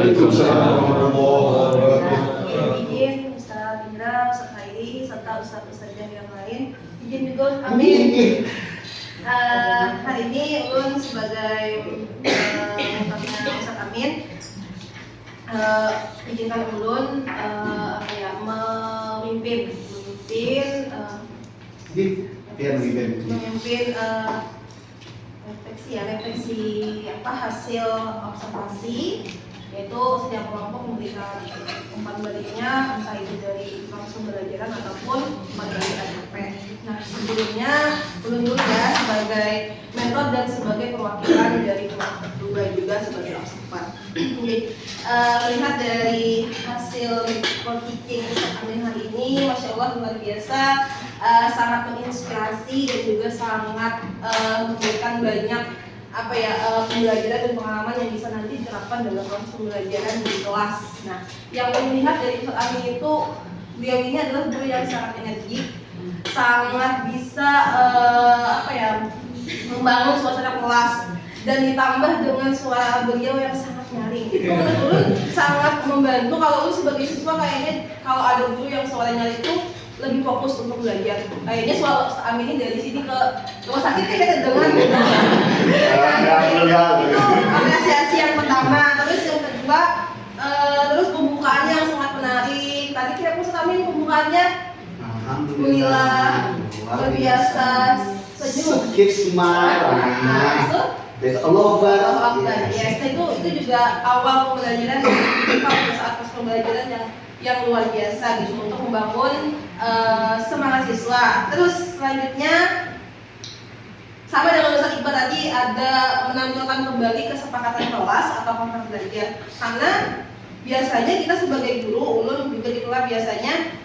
Waalaikumsalam warahmatullahi wabarakatuh. Izin Ustaz Indra, Ustaz Khairi, serta Ustaz-Ustazah yang lain. Izin juga amin. Hari ini Ulun sebagai mutamnya Ustaz Amin, izinkan Ulun memimpin refleksi hasil observasi, yaitu setiap kelompok memberikan umpan baliknya, entah itu dari langsung pembelajaran ataupun materi ADP. Nah, sebelumnya Ulun dulu ya sebagai mentor dan sebagai perwakilan dari kelompok juga sebagai observer. Jadi melihat dari hasil report teaching Amin hari ini, masya Allah luar biasa, sangat menginspirasi dan juga sangat memberikan banyak pembelajaran dan pengalaman yang bisa nanti diterapkan dalam proses pembelajaran di kelas. Nah, yang melihat dari Ustaz Amin itu, beliau ini adalah guru yang sangat energik, sangat bisa membangun suasana kelas, dan ditambah dengan suara beliau yang sangat nyaring. Itu menurut sangat membantu. Kalau lu sebagai siswa kayaknya kalau ada guru yang suara nyaring itu lebih fokus untuk belajar. Kayaknya suara Ustaz Amin ini dari sini ke rumah sakit kayak kedengeran gitu. Itu apresiasi yang pertama. Terus yang kedua, terus pembukaannya yang sangat menarik. Tadi kira Ustaz Amin pembukaannya alhamdulillah luar biasa, sejuk. Allah ya, itu juga awal pembelajaran pada saat pembelajaran yang luar biasa gitu untuk membangun semangat siswa. Terus selanjutnya sama dengan Ustaz Iqbal tadi, ada menampilkan kembali kesepakatan kelas atau kontrak belajar. Karena biasanya kita sebagai guru, Ulun juga itulah biasanya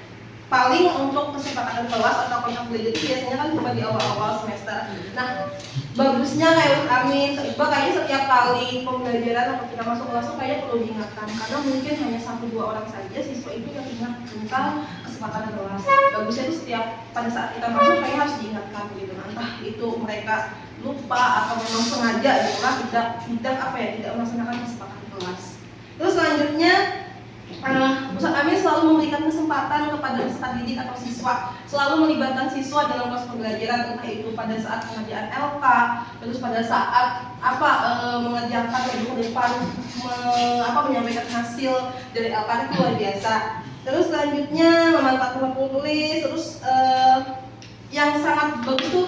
paling untuk kesepakatan kelas atau kontrak belajar itu biasanya kan cuma di awal-awal semester. Nah, bagusnya kayak Amin, Iqbal kayaknya setiap kali pembelajaran atau kita masuk kelas kayaknya perlu diingatkan, karena mungkin hanya 1-2 orang saja siswa itu yang ingat tentang kesepakatan kelas. Bagusnya itu setiap pada saat kita masuk kayak harus diingatkan gitu. Entah itu mereka lupa atau memang sengaja gitu lah, tidak melaksanakan kesepakatan kelas. Terus selanjutnya Ustaz Amin selalu memberikan kesempatan kepada peserta didik atau siswa, selalu melibatkan siswa dalam proses pembelajaran, entah itu pada saat pengerjaan LK, terus pada saat mengerjakan ke depan, menyampaikan hasil dari LK itu luar biasa. Terus selanjutnya memanfaatkan waktu tulis, terus yang sangat bagus itu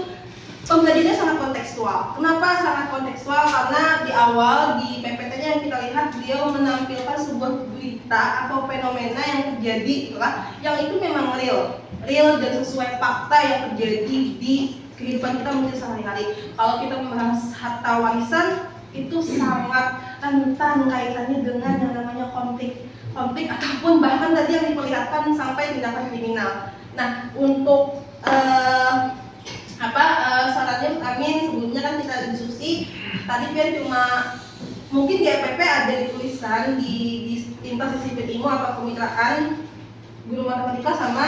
pembelajarannya sangat kontekstual. Kenapa sangat kontekstual? Karena di awal di PPT-nya yang kita lihat beliau menampilkan sebuah berita atau fenomena yang terjadi itulah, yang itu memang real dan sesuai fakta yang terjadi di kehidupan kita sehari-hari. Kalau kita membahas harta warisan itu sangat rentan kaitannya dengan yang namanya konflik ataupun bahkan tadi yang diperlihatkan sampai tindakan kriminal. Nah, untuk syaratnya Amin sebelumnya kan kita diskusi tadi biar cuma mungkin di EPP ada tulisan di lintas disiplin ilmu atau kemitraan guru matematika sama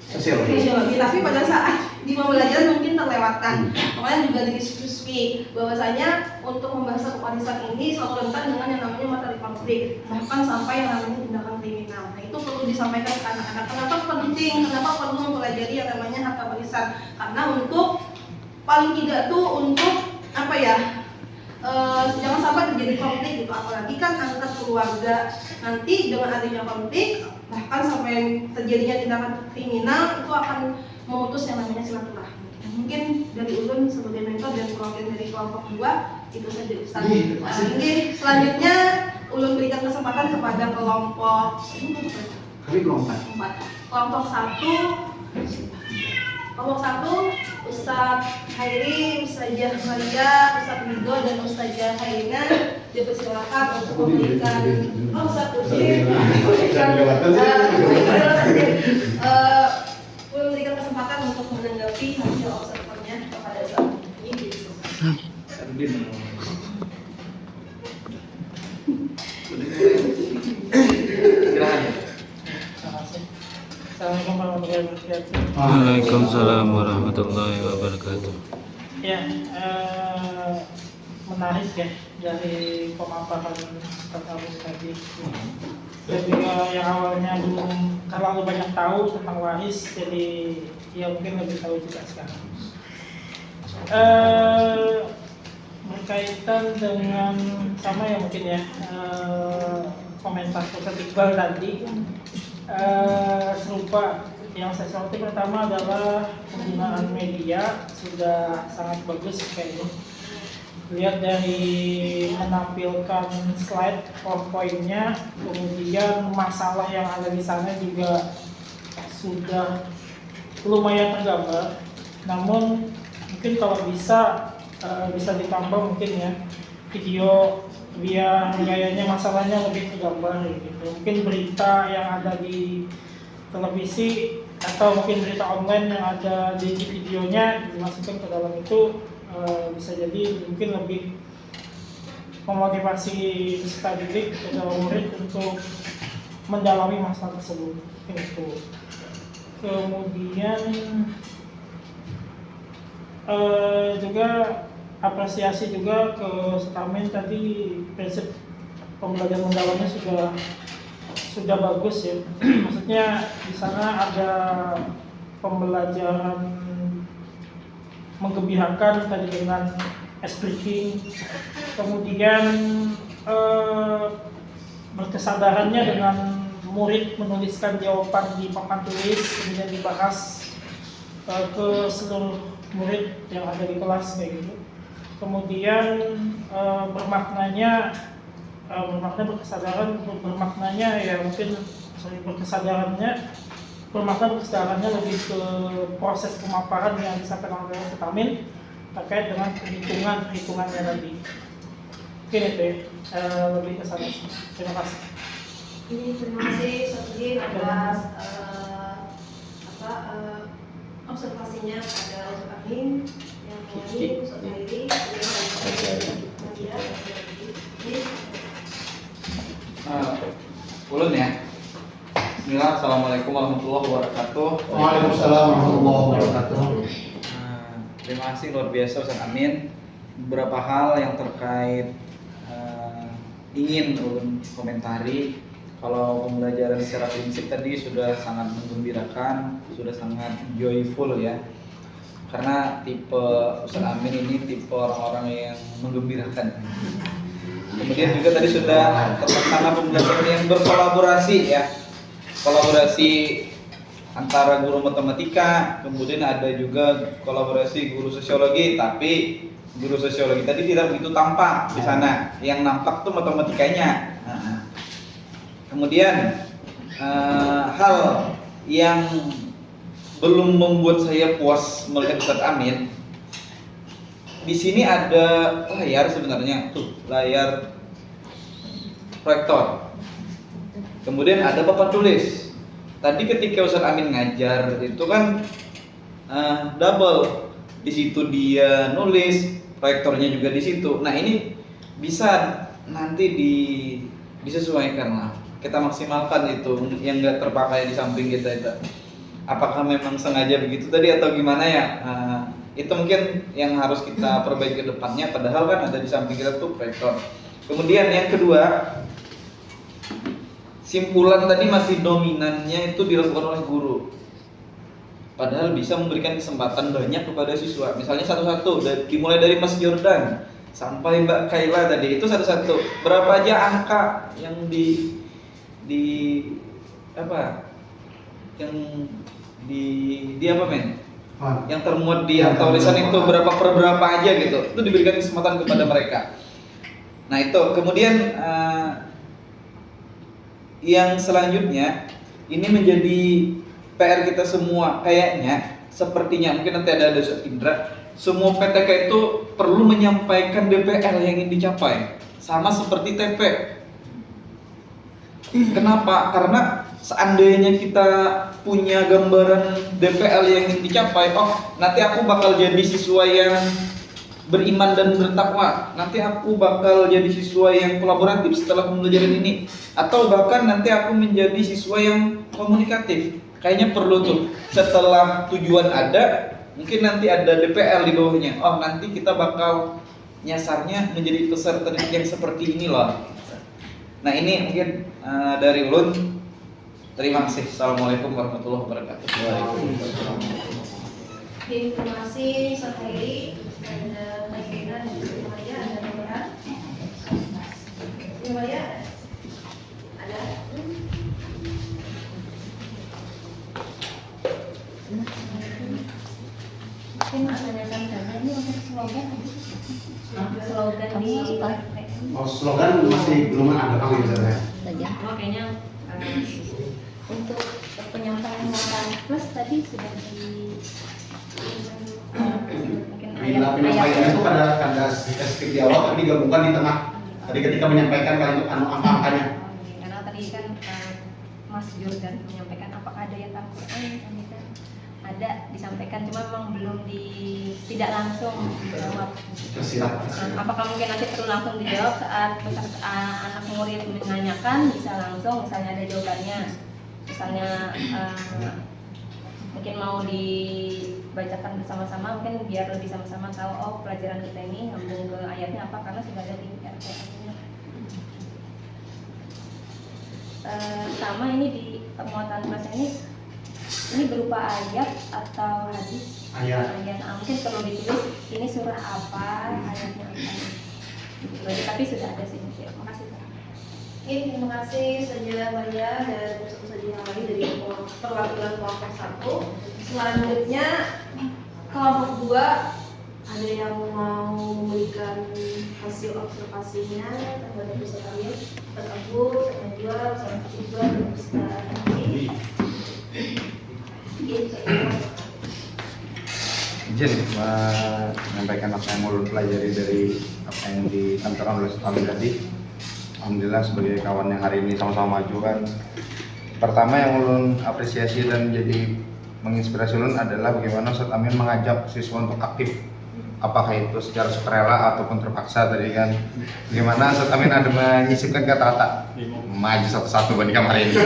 sosiologi, tapi pada saat di pembelajaran mungkin terlewatkan. Makanya juga didiskusi bahwasanya untuk membahas satu warisan ini selalu rentan dengan yang namanya materi konflik, bahkan sampai yang namanya tindakan kriminal. Nah, itu perlu disampaikan ke anak-anak. Kenapa penting? Kenapa perlu mempelajari yang namanya harta warisan? Karena untuk paling tidak tuh untuk jangan sampai terjadi konflik gitu. Apalagi kan antar keluarga nanti dengan adanya konflik, bahkan sampai terjadinya tindakan kriminal, itu akan memutus yang namanya silaturahmi. Mungkin dari Ulun sebagai mentor dan perwakilan dari kelompok 2 itu saja Ustaz. Mungkin selanjutnya Ulun berikan kesempatan kepada kelompok 4. Kelompok 1 Ustaz Khairi, Ustazah Maria, Ustaz Ridho, dan Ustazah Hairina dipersilakan untuk memberikan memberikan kesempatan untuk menanggapi hasil observernya kepada Ustaz ini. Waalaikumsalam warahmatullahi wabarakatuh. Ya, menarik ya dari pemaparan Ustaz Agus tadi. Jadi yang awalnya belum terlalu banyak tahu tentang waris, jadi ya mungkin lebih tahu juga sekarang. Berkaitan dengan sama ya mungkin ya komentar Ustaz Iqbal tadi serupa. Yang saya soroti pertama adalah penggunaan media sudah sangat bagus kayaknya. Lihat dari menampilkan slide PowerPoint-nya, kemudian masalah yang ada di sana juga sudah lumayan tergambar. Namun mungkin kalau bisa ditambah mungkin ya video biar gayanya masalahnya lebih tergambar gitu. Mungkin berita yang ada di televisi atau mungkin berita online yang ada di videonya dimasukkan ke dalam itu bisa jadi mungkin lebih memotivasi peserta didik atau murid untuk mendalami masalah tersebut. Itu. Kemudian juga apresiasi juga ke Stamen tadi, prinsip pembelajaran mendalamnya sudah bagus ya. Maksudnya di sana ada pembelajaran menggembirakan tadi dengan speaking, kemudian berkesadarannya dengan murid menuliskan jawaban di papan tulis, kemudian dibahas ke seluruh murid yang ada di kelas kayak gitu. Kemudian bermaknanya bermaknanya ya mungkin berkesadarannya lebih ke proses pemaparan yang disampaikan oleh Stamen terkait dengan perhitungannya tadi. Mungkin itu ya, lebih ke sana. Terima kasih. Terima kasih Ustaz atas observasinya pada Ustaz Amin yang ini Ustaz Hairi, Ulun ya. Bismillah, assalamualaikum warahmatullahi wabarakatuh. Waalaikumsalam warahmatullahi wabarakatuh. Terima kasih luar biasa Ustaz Amin. Beberapa hal yang terkait ingin ulun komentari. Kalau pembelajaran secara prinsip tadi sudah sangat menggembirakan, sudah sangat joyful ya. Karena tipe Ustaz Amin ini tipe orang-orang yang menggembirakan. Kemudian juga tadi sudah terlaksana pembelajaran yang berkolaborasi ya. Kolaborasi antara guru matematika, kemudian ada juga kolaborasi guru sosiologi, tapi guru sosiologi tadi tidak begitu tampak di sana. Yang nampak tuh matematikanya. Kemudian hal yang belum membuat saya puas melihat Ustaz Amin, di sini ada layar sebenarnya tuh, layar proyektor. Kemudian ada papan tulis. Tadi ketika Ustaz Amin ngajar itu kan double. Di situ dia nulis, proyektornya juga di situ. Nah, ini bisa nanti disesuaikan lah. Kita maksimalkan itu yang nggak terpakai di samping kita itu. Apakah memang sengaja begitu tadi atau gimana ya? Itu mungkin yang harus kita perbaiki ke depannya. Padahal kan ada di samping kita tuh proyektor. Kemudian yang kedua, simpulan tadi masih dominannya itu dilakukan oleh guru. Padahal bisa memberikan kesempatan banyak kepada siswa. Misalnya satu-satu, dimulai dari Mas Jordan sampai Mbak Kaila tadi, itu satu-satu. Berapa aja angka yang yang termuat di tulisan itu berapa per berapa aja gitu. Itu diberikan kesempatan kepada mereka. Nah, itu kemudian yang selanjutnya ini menjadi PR kita semua kayaknya, sepertinya mungkin nanti ada Ustaz Indra, semua PTK itu perlu menyampaikan DPL yang ingin dicapai sama seperti TP. Kenapa? Karena seandainya kita punya gambaran DPL yang ingin dicapai, oh nanti aku bakal jadi siswa yang beriman dan bertakwa, nanti aku bakal jadi siswa yang kolaboratif setelah pembelajaran ini, atau bahkan nanti aku menjadi siswa yang komunikatif. Kayaknya perlu tuh, setelah tujuan ada, mungkin nanti ada DPL di bawahnya. Oh nanti kita bakal nyasarnya menjadi peserta didik yang seperti ini loh. Nah ini mungkin dari Ulun. Terima kasih. Assalamualaikum warahmatullahi wabarakatuh. Terima kasih Ustaz Heri, ada Kak Ina dan juga Maya, ada tambahan? Maya? Ada? Mungkin menanyakan dana ini untuk slogan di Oh, slogan masih belum ada kami ya. kayaknya untuk penyampaian moral plus tadi sudah di mungkin Penyampaian itu ada spesifik di awal tapi digabungkan di tengah. Tadi ketika menyampaikan kalimat angka-angkanya. karena tadi kan Mas Jordan menyampaikan apakah ada yang Al-Quran, tadi kan ada disampaikan, cuma memang belum tidak langsung dijawab. Tersirat. Apakah mungkin nanti perlu langsung dijawab saat anak murid menanyakan, bisa langsung misalnya ada jawabannya, misalnya mungkin mau dibacakan bersama-sama, mungkin biar lebih sama-sama tahu oh pelajaran kita ini nyambung ke ayatnya apa, karena sudah ada di RPA-nya. Sama ini di pemuatan kelas ini berupa ayat atau hadis? Ayat. Nah, mungkin perlu ditulis ini surah apa, ayatnya apa. Tapi sudah ada sih. Terima kasih. Terima kasih Ustazah Maya dan Ustazah yang lain dari perwakilan kelompok 1. Selanjutnya kelompok 2 ada yang mau memberikan hasil observasinya terhadap Ustaz Amir, Ustaz Abu, Ustaz Najwa, Ustaz Najwa, dan Ustaz Andi. Izin menyampaikan apa yang ulun pelajari dari apa yang ditampilkan oleh Ustaz Amin tadi. Alhamdulillah sebagai kawan yang hari ini sama-sama maju kan. Pertama yang ulun apresiasi dan jadi menginspirasi ulun adalah bagaimana Ustaz Amin mengajak siswa untuk aktif. Apakah itu secara sukarela ataupun terpaksa tadi kan. Bagaimana Ustaz Amin ada menyisipkan kata-kata maju satu-satu bandingkan hari ini.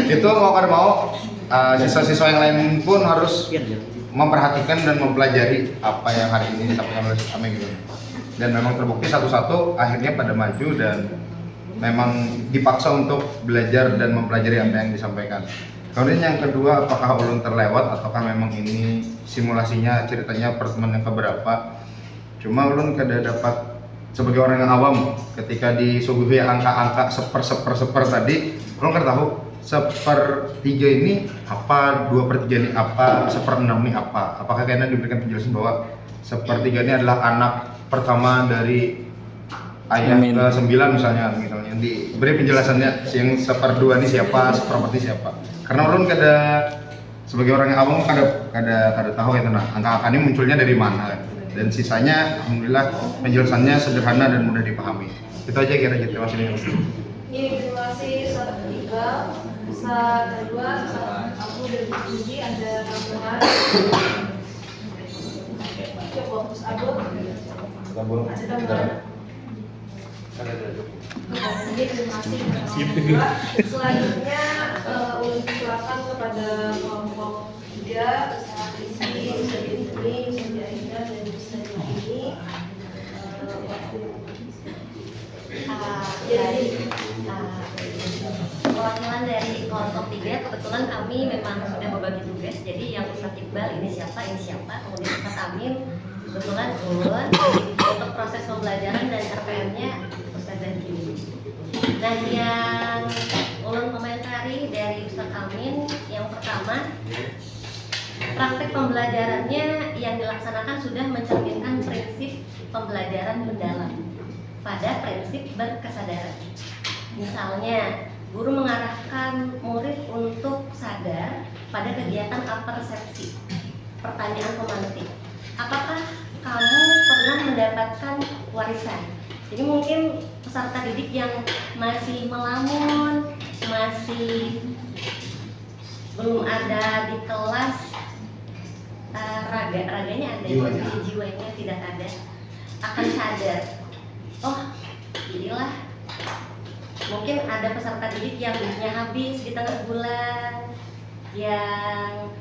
Itu mau kada mau siswa-siswa yang lain pun harus memperhatikan dan mempelajari apa yang hari ini disampaikan oleh Ustaz Amin gitu. Dan memang terbukti satu-satu akhirnya pada maju dan memang dipaksa untuk belajar dan mempelajari apa yang disampaikan. Kemudian yang kedua, apakah ulun terlewat ataukah memang ini simulasinya ceritanya pertemuan yang keberapa? Cuma ulun kada dapat sebagai orang yang awam ketika disuguhi angka-angka seper tadi, ulun kada tahu sepertiga ini apa, 2/3 ini apa, 1/6 ini apa. Apakah kayaknya diberikan penjelasan bahwa sepertiga ini adalah anak pertama dari ayat ke-9 misalnya diberi penjelasannya yang 1/2 ini siapa, 1/4 ini siapa. Karena ulun kada sebagai orang yang awam kada tahu ya tenang angka-angka ini munculnya dari mana. Dan sisanya alhamdulillah penjelasannya sederhana dan mudah dipahami. Itu aja kira-kira. Terima kasih. Terima kasih Ustaz Iqbal, Ustaz Najwa, Ustaz Abu dan Bu Suji, ada tambahan? Coba Ustaz Abu. Ada tambahan? Terima kasih. Selanjutnya ulun silakan kepada kelompok 3 Ustaz Rizky, Ustaz Indri, Ustaz Aida dan Ustaz ini perwakilan dari kelompok 3 kebetulan kami memang sudah berbagi tugas. Jadi yang Ustaz Iqbal ini siapa, kemudian Ustaz Amin kebetulan ulun untuk proses pembelajaran dan RPM-nya Ustaz Zahid. Nah, yang ulun komentari dari Ustaz Amin yang pertama, praktek pembelajarannya yang dilaksanakan sudah mencerminkan prinsip pembelajaran mendalam pada prinsip berkesadaran. Misalnya, guru mengarahkan murid untuk sadar pada kegiatan apersepsi. Pertanyaan pemantik, apakah kamu pernah mendapatkan warisan? Jadi mungkin peserta didik yang masih melamun, masih belum ada di kelas, raganya ada, jiwanya tidak ada, akan sadar, oh inilah mungkin ada peserta didik yang duitnya habis di tengah bulan, yang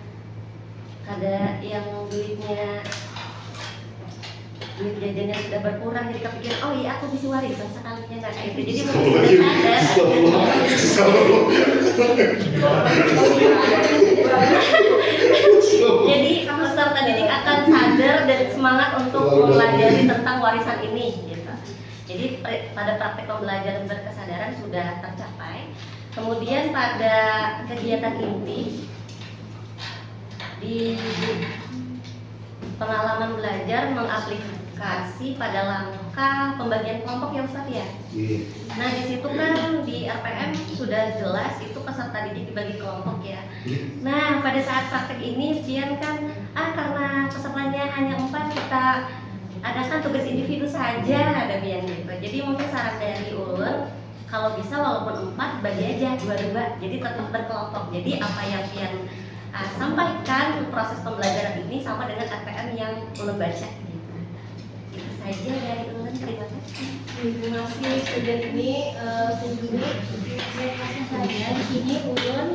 ada yang duitnya duit jajannya sudah berkurang, jadi kepikir oh iya aku bisa warisan sekalinya nggak kayak gitu, jadi mungkin sudah jadi peserta didik akan sadar dan semangat untuk mempelajari tentang warisan ini gitu. Jadi pada praktek pembelajaran berkesadaran sudah tercapai. Kemudian pada kegiatan inti di pengalaman belajar mengaplikasi pada langkah pembagian kelompok ya Ustaz ya. Nah di situ kan di RPM sudah jelas itu peserta didik dibagi kelompok ya. Nah pada saat praktek ini Bian kan karena pesertanya hanya 4 kita adakan tugas individu saja ada Bian gitu. Jadi mungkin saran dari Ulun kalau bisa walaupun 4 bagi aja 2-2 jadi tetap berkelompok. Jadi apa yang Bian sampaikan proses pembelajaran ini sama dengan RPM yang Ulun baca gitu. Itu saja dari Ulun, terima kasih. Terima kasih student ini, Saya kasih saja di sini Ulun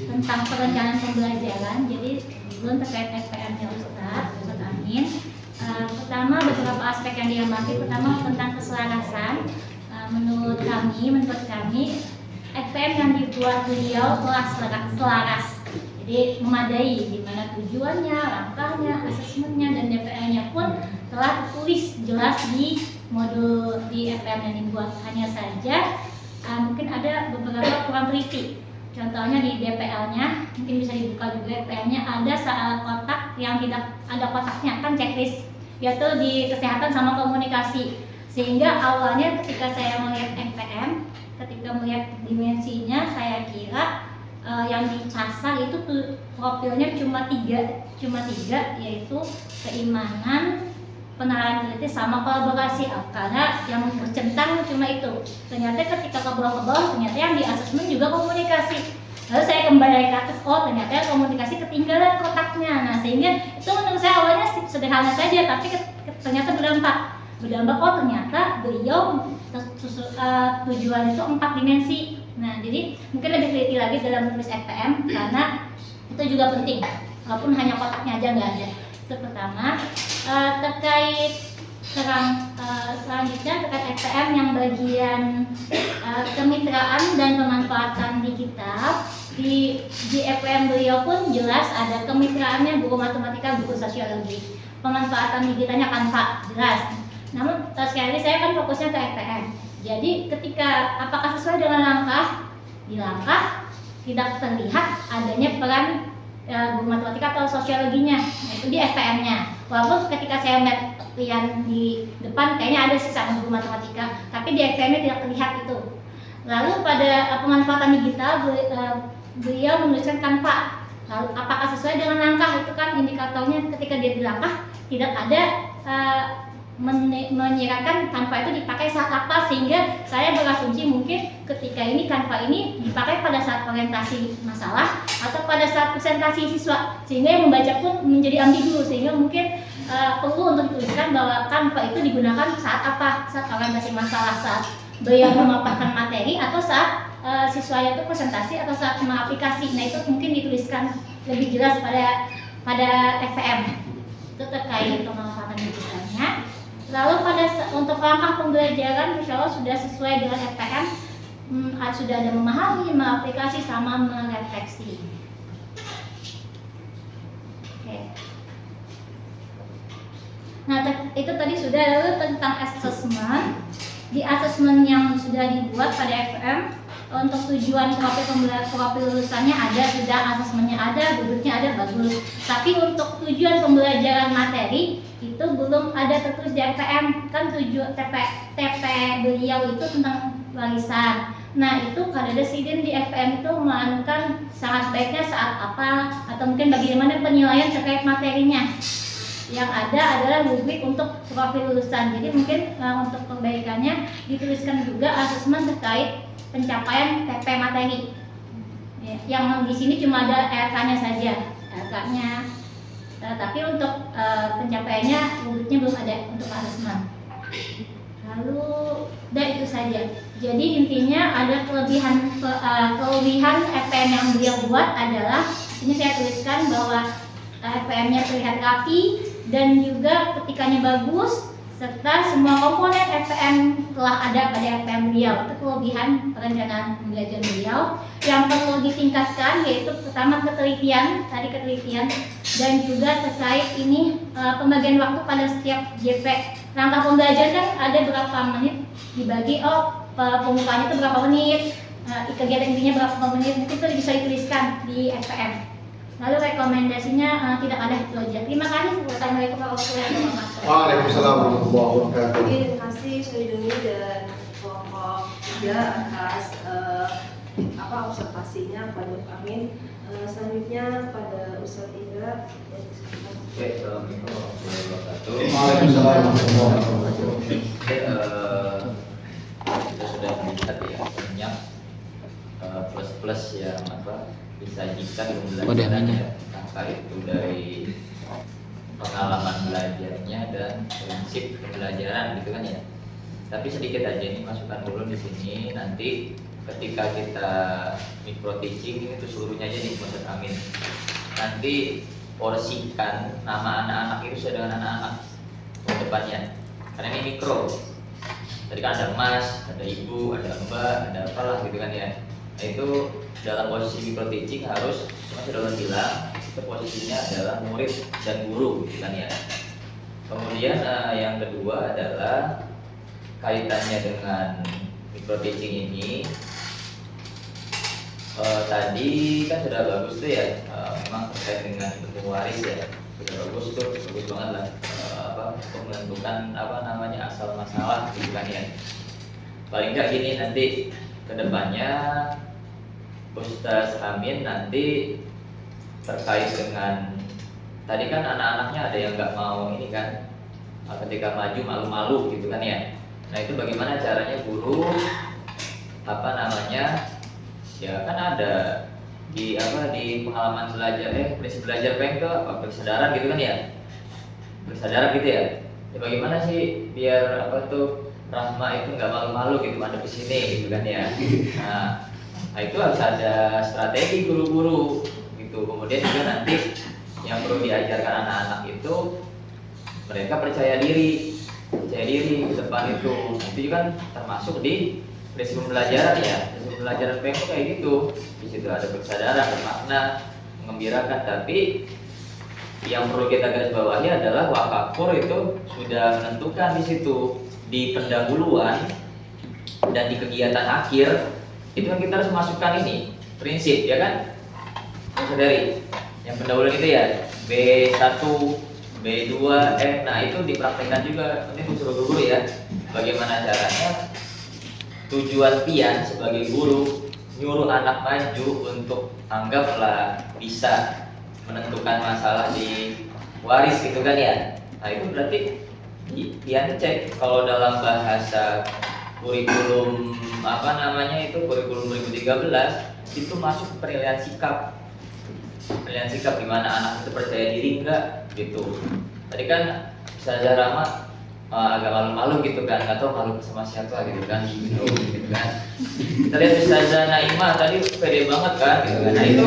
tentang perencanaan pembelajaran. Jadi Ulun terkait FPM-nya Ustaz Amin. Pertama beberapa aspek yang diamati. Pertama tentang keselarasan. Menurut kami FPM yang dibuat beliau telah selaras. Jadi memadai di mana tujuannya, langkahnya, asesmennya dan DPL-nya pun telah tertulis jelas di modul di FPM yang dibuat. Hanya saja mungkin ada beberapa kurang teliti. Contohnya di DPL-nya mungkin bisa dibuka juga DPL-nya ada kotak yang tidak ada kotaknya kan checklist yaitu di kesehatan sama komunikasi. Sehingga awalnya ketika saya melihat FPM, ketika melihat dimensinya saya kira yang dicasar itu profilnya cuma tiga yaitu keimanan, penerapan kritis sama kolaborasi karena yang bercentang cuma itu. Ternyata ketika ke bawah ternyata yang di asesmen juga komunikasi. Lalu saya kembali ke atas, ternyata komunikasi ketinggalan kotaknya. Nah sehingga itu menurut saya awalnya sederhana saja tapi ternyata berdampak ternyata beliau tujuan itu 4 dimensi. Nah jadi mungkin lebih teliti lagi dalam menulis FPM karena itu juga penting walaupun hanya kotaknya aja nggak ada. Itu pertama. Terkait selanjutnya terkait FPM yang bagian kemitraan dan pemanfaatan digital di FPM beliau pun jelas ada kemitraannya guru matematika, guru sosiologi, pemanfaatan digitalnya Canva jelas. Namun sekali lagi saya kan fokusnya ke FPM. Jadi ketika apakah sesuai dengan langkah, di langkah tidak terlihat adanya peran guru matematika atau sosiologinya, itu di FPM-nya. Walaupun ketika saya melihat pilihan di depan kayaknya ada sih sama guru matematika, tapi di FPM-nya tidak terlihat itu. Lalu pada pemanfaatan digital beliau menuliskan Canva. Lalu apakah sesuai dengan langkah, itu kan indikatornya ketika dia di langkah tidak ada menyiratkan Canva itu dipakai saat apa, sehingga saya berasumsi mungkin ketika ini Canva ini dipakai pada saat orientasi masalah atau pada saat presentasi siswa, sehingga yang membaca pun menjadi ambigu, sehingga mungkin perlu untuk dituliskan bahwa Canva itu digunakan saat apa, saat orientasi masalah, saat beliau memaparkan materi, atau saat siswanya itu presentasi, atau saat mengaplikasi. Nah itu mungkin dituliskan lebih jelas pada FPM itu terkait pemanfaatan digitalnya. Lalu untuk langkah pembelajaran insya Allah sudah sesuai dengan FPM, sudah ada memahami, mengaplikasi, sama merefleksi. Oke. Nah itu tadi sudah. Lalu tentang assessment, di assessment yang sudah dibuat pada FPM untuk tujuan profil lulusannya ada, sudah assessmentnya ada, duduknya ada, bagus. Tapi untuk tujuan pembelajaran materi itu belum ada tertulis di FPM. Kan tujuan TP beliau itu tentang warisan. Nah itu kadang-kadang di FPM itu menganukan sangat baiknya saat apa, atau mungkin bagaimana penilaian terkait materinya. Yang ada adalah rubrik untuk profil lulusan. Jadi mungkin untuk perbaikannya dituliskan juga asesmen terkait pencapaian TP materi. Yang di sini cuma ada RK-nya saja, RK-nya. Tapi untuk pencapaiannya rubriknya belum ada untuk asesmen. Lalu dan itu saja. Jadi intinya ada kelebihan FPM yang beliau buat adalah ini saya tuliskan bahwa FPM-nya terlihat rapi, dan juga ketikanya bagus, serta semua komponen FPM telah ada pada FPM beliau. Itu kelebihan perencanaan pembelajaran beliau. Yang perlu ditingkatkan yaitu pertama ketelitian, dan juga terkait ini pembagian waktu pada setiap JP. Rangka pembelajaran kan ada berapa menit dibagi, pembukaannya itu berapa menit, kegiatan intinya berapa menit, mungkin itu bisa dituliskan di FPM. Lalu rekomendasinya tidak ada itu aja. Terima kasih. Wassalamualaikum warahmatullahi wabarakatuh. Waalaikumsalam warahmatullahi wabarakatuh. Oke, terima kasih Soe Doni dan kelompok 3 atas observasinya pada Amin. Selanjutnya pada Ustaz Indra. Oke, Assalamualaikum warahmatullahi wabarakatuh. Waalaikumsalam warahmatullahi wabarakatuh. Kita sudah melihat ya banyak plus-plus yang disajikan pembelajaran ya, entah itu dari pengalaman belajarnya dan prinsip pembelajaran gitu kan ya. Tapi sedikit aja nih masukan dulu di sini, nanti ketika kita micro teaching itu seluruhnya aja nih Ustaz Amin. Nanti porsikan nama anak-anak itu sesuai dengan anak-anak ke depannya. Karena ini mikro. Tadi kan ada Mas, ada Ibu, ada Mbak, ada apalah gitu kan ya. Nah, itu dalam posisi micro teaching harus, cuma sudah bilang, itu posisinya adalah murid dan guru gitu kan ya. Kemudian yang kedua adalah kaitannya dengan micro teaching ini. Tadi kan sudah bagus tuh ya, memang terkait dengan bentuk waris ya, sudah bagus tuh, bagus banget lah untuk menentukan asal masalah gitu kan ya. Paling nggak gini, nanti kedepannya Ustaz Amin nanti terkait dengan tadi kan anak-anaknya ada yang nggak mau ini kan, ketika maju malu-malu gitu kan ya. Nah itu bagaimana caranya guru ya kan ada di pengalaman belajar prinsip belajar PMK kesadaran gitu kan ya, kesadaran gitu ya. Ya bagaimana sih biar Rahma itu nggak malu-malu gitu ada di sini gitu kan ya. Nah itu harus ada strategi guru-guru gitu. Kemudian juga nanti yang perlu diajarkan anak-anak itu mereka percaya diri ke depan itu. Itu juga kan termasuk di prinsip pembelajaran ya. Prinsip pembelajaran PMK kayak gitu. Di situ ada kesadaran, bermakna, mengembirakan. Tapi yang perlu kita garis bawahi adalah Wakakur itu sudah menentukan di situ, di pendahuluan dan di kegiatan akhir itu kan kita harus masukkan ini prinsip ya kan, dari yang pendahuluan itu ya B1, B2, nah itu dipraktekkan juga. Ini unsur guru ya, bagaimana caranya tujuan pian sebagai guru nyuruh anak maju untuk anggaplah bisa menentukan masalah di waris gitu kan ya. Nah itu berarti dia cek kalau dalam bahasa kurikulum kurikulum 2013 itu masuk penilaian sikap di mana anak itu percaya diri enggak gitu. Tadi kan Ustazah Rahma agak malu-malu gitu kan, nggak tahu malu sama siapa gitu kan, gitu kan. Kita lihat Ustazah Naimah tadi pede banget kan gitu kan. Nah itu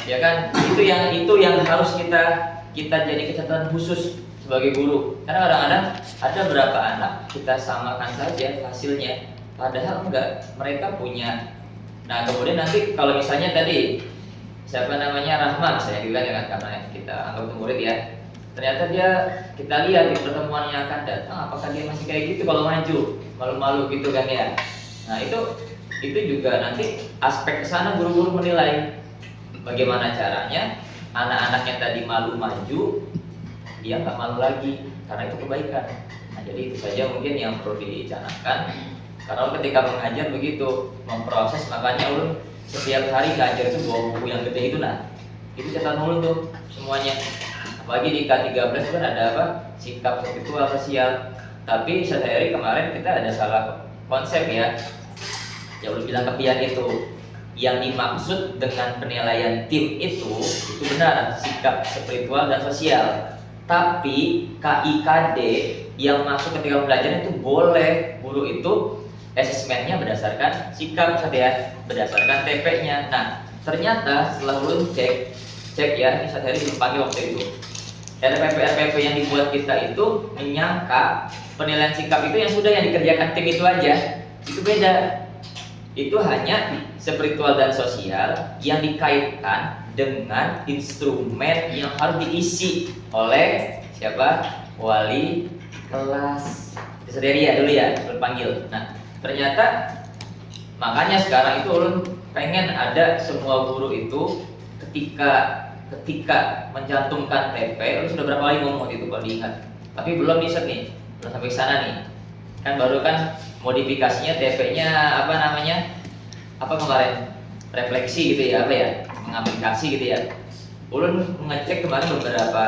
ya kan, itu yang harus kita jadi catatan khusus sebagai guru. Karena kadang-kadang ada berapa anak kita samakan saja hasilnya, padahal enggak, mereka punya. Nah kemudian nanti kalau misalnya tadi Rahma misalnya gitu kan, karena kita anggap itu murid ya, ternyata kita lihat di pertemuan yang akan datang apakah dia masih kayak gitu kalau maju malu-malu gitu kan ya. Nah itu juga nanti aspek kesana guru-guru menilai bagaimana caranya anak-anaknya tadi malu maju, dia nggak malu lagi karena itu kebaikan. Nah jadi itu saja mungkin yang perlu dicanangkan. Karena ketika mengajar begitu memproses, makanya ulun setiap hari ngajar itu bawa buku yang gede itu, nah itu catat ulun tuh semuanya. Apalagi di K13 kan ada sikap spiritual sosial. Tapi sehari kemarin kita ada salah konsep ya. Ya ulun bilang kepian itu yang dimaksud dengan penilaian tim itu benar, sikap spiritual dan sosial. Tapi KIKD yang masuk ketika pembelajaran itu boleh guru itu asesmennya berdasarkan sikap saja, berdasarkan TP-nya. Nah ternyata setelah ulun cek cek ya, ini Ustaz Heri belum panggil waktu itu. RPP yang dibuat kita itu menyangka penilaian sikap itu yang sudah yang dikerjakan tim itu aja. Itu beda. Itu hanya spiritual dan sosial yang dikaitkan dengan instrumen yang harus diisi oleh siapa? Wali kelas. Sendiri ya dulu ya, berpanggil. Nah, ternyata makanya sekarang itu ulun pengen ada semua guru itu ketika mencantumkan TP, lu sudah berapa kali ngomong itu kalau diingat, tapi belum bisa nih, belum sampai ke sana nih, kan baru kan modifikasinya TP-nya apa namanya, apa kemarin refleksi gitu ya, apa ya, mengaplikasi gitu ya. Ulun mengecek kemarin beberapa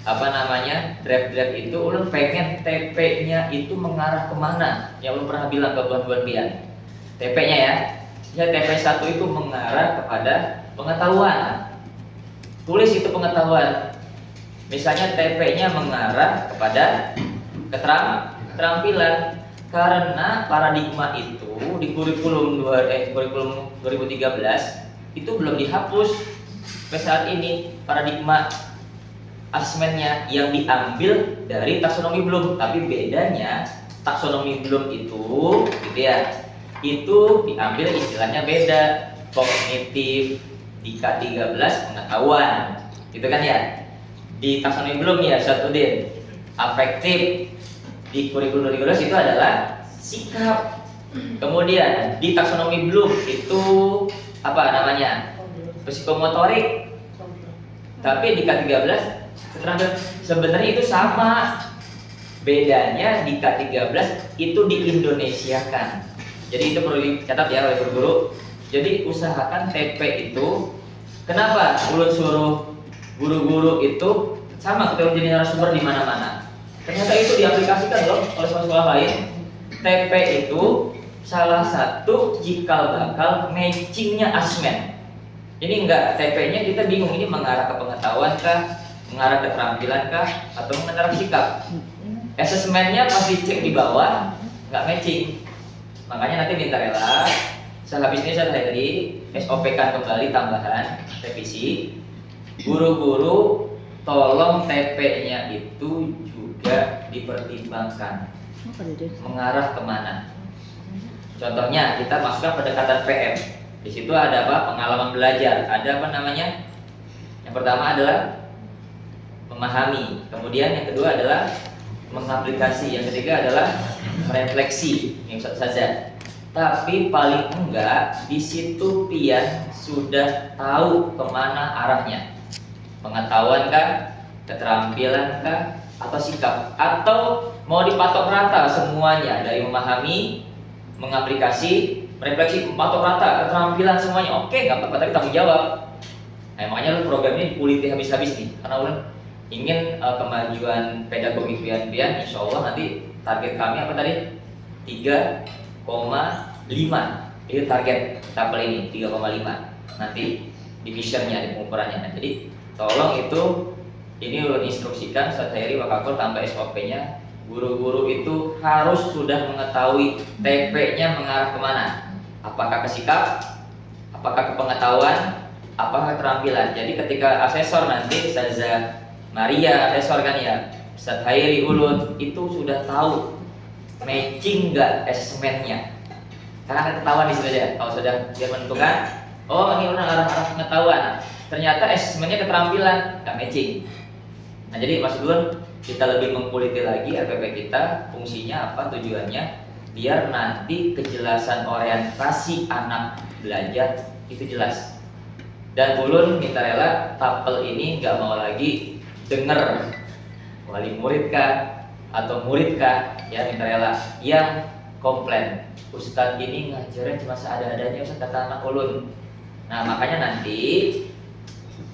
apa namanya draft itu, ulun pengen TP-nya itu mengarah kemana, yang ulun pernah bilang ke buan-buan pian, TP-nya ya TP1 itu mengarah kepada pengetahuan. Tulis itu pengetahuan. Misalnya TP-nya mengarah kepada keterampilan, karena paradigma itu di kurikulum 2013 itu belum dihapus sampai saat ini. Paradigma asesmennya yang diambil dari taksonomi Bloom, tapi bedanya taksonomi Bloom itu gitu ya, itu diambil istilahnya beda, kognitif, di K13 pengetahuan, gitu kan ya. Di taksonomi Bloom ya Syatudin, afektif, di kurikulum 2012 itu adalah sikap. Kemudian di taksonomi Bloom itu apa namanya, psikomotorik, tapi di K13 sebenarnya itu sama. Bedanya di K13 itu diindonesiakan. Jadi itu perlu dicatat ya oleh guru-guru. Jadi usahakan TP itu, kenapa ulun suruh guru-guru itu sama ketika jadi narasumber di mana-mana. Ternyata itu diaplikasikan loh oleh sekolah lain. TP itu salah satu cikal bakal matchingnya asmen. Ini enggak, TP-nya kita bingung ini mengarah ke pengetahuan kah, mengarah ke keterampilan kah, atau mengarah ke sikap. Asesmennya pasti cek di bawah, nggak matching. Makanya nanti minta rela sehabis ini saya tadi SOP kan kembali tambahan revisi. Guru-guru tolong TP-nya itu juga dipertimbangkan mengarah kemana. Contohnya kita masukkan pendekatan PM. Di situ ada apa? Pengalaman belajar. Ada apa namanya? Yang pertama adalah memahami. Kemudian yang kedua adalah mengaplikasi. Yang ketiga adalah merefleksi. Yang saja. Tapi paling enggak di situ pian sudah tahu kemana arahnya. Pengetahuan kah, keterampilan kah, atau sikap, atau mau dipatok rata semuanya dari memahami, mengaplikasi, refleksi, patok rata, keterampilan semuanya. Oke, nggak apa-apa, tapi tanggung jawab. Nah, makanya lu program ini kuliti habis-habis nih, karena ulun ingin kemajuan pedagogik pian-pian. Insya Allah nanti target kami apa tadi? 3,5 itu target tabel ini, 3,5 nanti divisionnya, di pengukurannya. Nah, jadi tolong itu ini ulun instruksikan Ustaz Heri Wakakul tambah SOP-nya, guru-guru itu harus sudah mengetahui TP-nya mengarah kemana, apakah ke sikap, apakah ke pengetahuan, apakah keterampilan. Jadi ketika asesor nanti Ustazah Maria asesor kan ya, Ustaz Heri ulun itu sudah tahu matching nggak asesmennya, karena kan ketahuan di situ aja. Kalau sudah dia menentukan, oh ini udah arah-arah pengetahuan, ternyata asesmennya keterampilan nggak matching. Nah jadi Mas Gun, kita lebih mengkuliti lagi RPP kita, fungsinya apa, tujuannya, biar nanti kejelasan orientasi anak belajar itu jelas. Dan ulun minta rela tapel ini nggak mau lagi denger wali murid kah atau murid kah, ya minta rela yang komplain Ustadz ini ngajarnya cuma seada-adanya Ustadz, kata anak ulun. Nah makanya nanti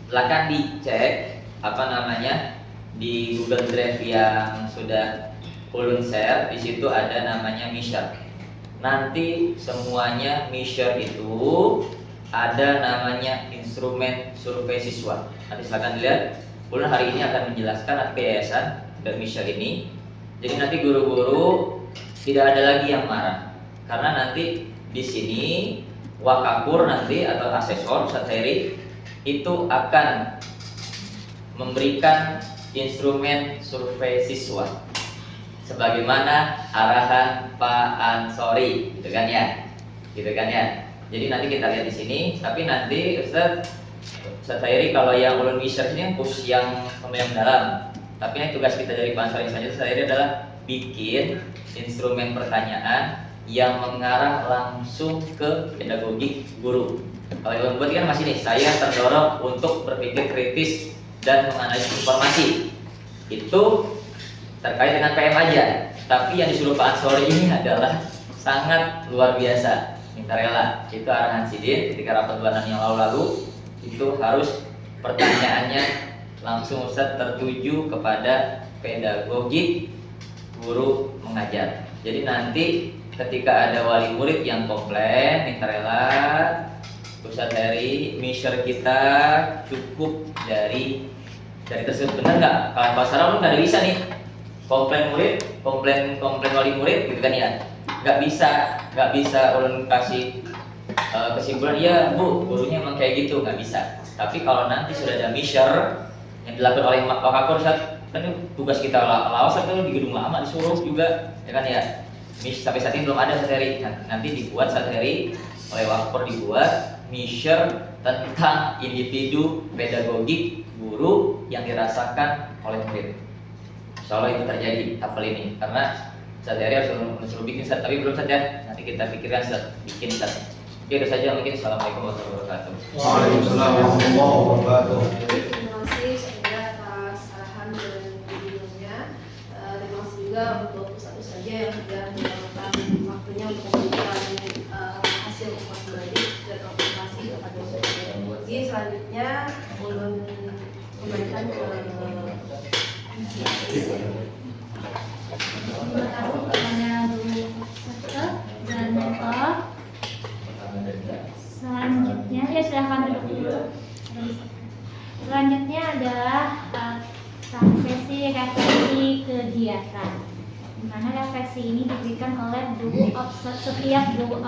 silakan dicek apa namanya di Google Drive yang sudah ulun share. Di situ ada namanya Misher. Nanti semuanya Misher itu ada namanya instrumen survei siswa. Nanti silakan dilihat. Ulun hari ini akan menjelaskan yayasan dan Misher ini. Jadi nanti guru-guru tidak ada lagi yang marah, karena nanti di sini Wakakur nanti atau asesor Ustaz Heri itu akan memberikan instrumen survei siswa sebagaimana arahan Pak Ansori, gitu kan ya, Jadi nanti kita lihat di sini, tapi nanti Ustaz Hairi kalau yang ulun research ini khusus yang mendalam. Tapi ini tugas kita dari Pak Ansori saja, Ustaz Hairi adalah bikin instrumen pertanyaan yang mengarah langsung ke pedagogik guru. Kalau yang buat kan masih nih, saya terdorong untuk berpikir kritis dan menganalisis informasi. Itu terkait dengan PM aja. Tapi yang disuruh Pak Ansori ini adalah sangat luar biasa. Minta rela. Itu arahan Sidin ketika rapat bulanan yang lalu-lalu. Itu harus pertanyaannya langsung Ustaz tertuju kepada pedagogik guru mengajar. Jadi nanti ketika ada wali murid yang komplain, minta rela, Ustaz Hairi, measure kita cukup dari tersebut. Benar nggak? Kalau pasar lu nggak ada bisa nih komplain murid, komplain wali murid, gitu kan ya? Nggak bisa ulun kasih kesimpulan, iya bu, gurunya emang kayak gitu, nggak bisa. Tapi kalau nanti sudah ada measure yang dilakukan oleh Wakakur, kan tugas kita lawas kan di gedung lama disuruh juga, ya kan ya? Sampai saat ini belum ada Hairi. Nanti dibuat Hairi oleh Wakakur, dibuat measure tentang individu pedagogik guru yang dirasakan oleh murid. Insya Allah itu terjadi apel ini, karena Ustaz Hairi harus suruh bikin Ustaz, tapi belum saja. Nanti kita pikirkan Ustaz, bikin Ustaz. Oke, itu saja mungkin. Assalamualaikum warahmatullahi wabarakatuh. Waalaikumsalam warahmatullahi wabarakatuh. Terima kasih saya atas arahan dan videonya. Terima kasih juga untuk satu saja yang sudah meluangkan waktunya untuk memberikan hasil konsultasi dan konfirmasi kepada saya. Jadi selanjutnya ulun kembalikan ke Terima kasih kepada guru peserta dan mentor. Selanjutnya, ya silahkan duduk dulu. Selanjutnya adalah sesi refleksi kegiatan. Di mana refleksi ini diberikan oleh setiap guru